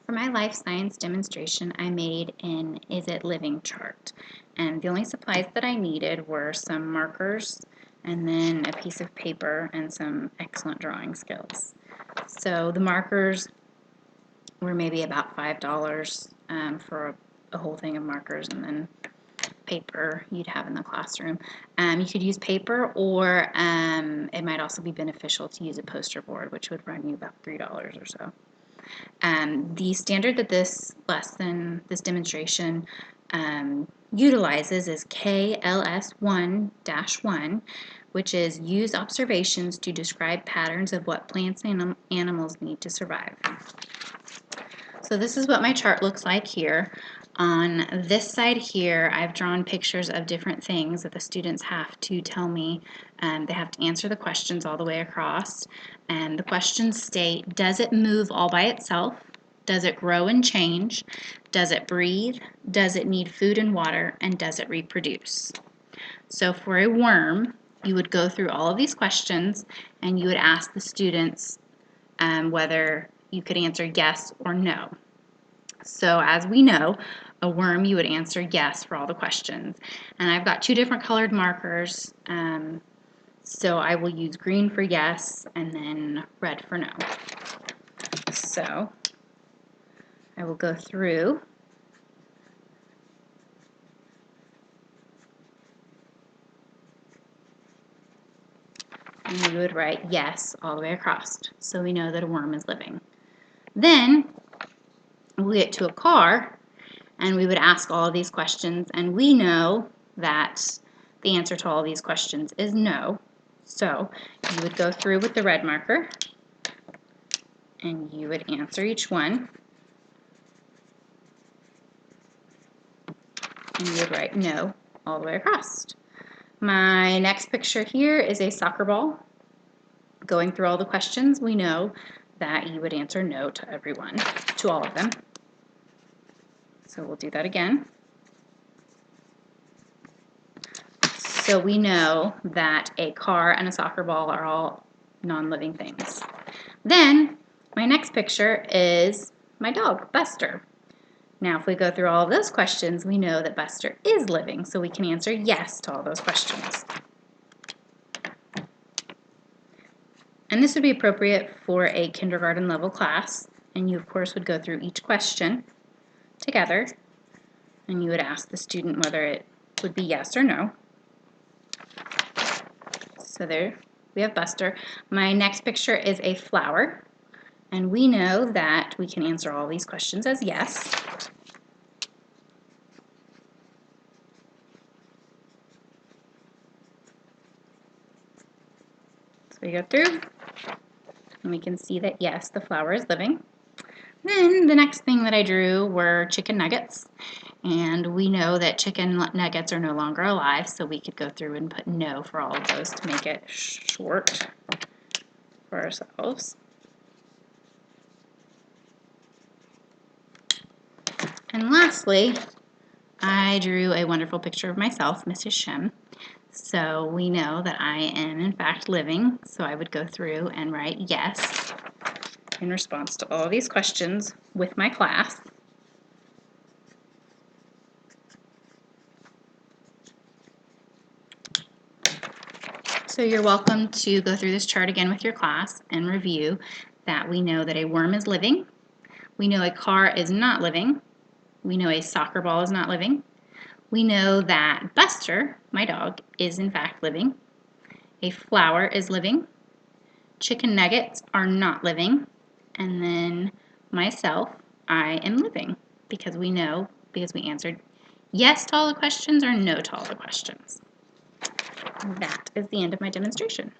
For my life science demonstration, I made an Is It Living chart. And the only supplies that I needed were some markers and then a piece of paper and some excellent drawing skills. So the markers were maybe about $5 for a whole thing of markers, and then paper you'd have in the classroom. You could use paper, or it might also be beneficial to use a poster board, which would run you about $3 or so. The standard that this demonstration utilizes is KLS1-1, which is use observations to describe patterns of what plants and animals need to survive. So this is what my chart looks like here. On this side here, I've drawn pictures of different things that the students have to tell me. They have to answer the questions all the way across. And the questions state, does it move all by itself? Does it grow and change? Does it breathe? Does it need food and water? And does it reproduce? So for a worm, you would go through all of these questions and you would ask the students whether you could answer yes or no. So as we know, a worm, you would answer yes for all the questions. And I've got two different colored markers, so I will use green for yes and then red for no. So I will go through and you would write yes all the way across, so we know that a worm is living. Then we get to a car and we would ask all of these questions, and we know that the answer to all these questions is no. So you would go through with the red marker and you would answer each one. And you would write no all the way across. My next picture here is a soccer ball. Going through all the questions, we know that you would answer no to everyone, to all of them. So we'll do that again. So we know that a car and a soccer ball are all non-living things. Then my next picture is my dog, Buster. Now if we go through all of those questions, we know that Buster is living, so we can answer yes to all those questions. And this would be appropriate for a kindergarten level class, and you of course would go through each question together, and you would ask the student whether it would be yes or no. So there we have Buster. My next picture is a flower, and we know that we can answer all these questions as yes. So we go through, and we can see that yes, the flower is living. Then the next thing that I drew were chicken nuggets, and we know that chicken nuggets are no longer alive, so we could go through and put no for all of those to make it short for ourselves. And lastly, I drew a wonderful picture of myself, Mrs. Shem. So we know that I am in fact living, so I would go through and write yes in response to all of these questions with my class. So you're welcome to go through this chart again with your class and review that we know that a worm is living, we know a car is not living, we know a soccer ball is not living, we know that Buster, my dog, is in fact living, a flower is living, chicken nuggets are not living, and then myself, I am living, because we answered yes to all the questions or no to all the questions. That is the end of my demonstration.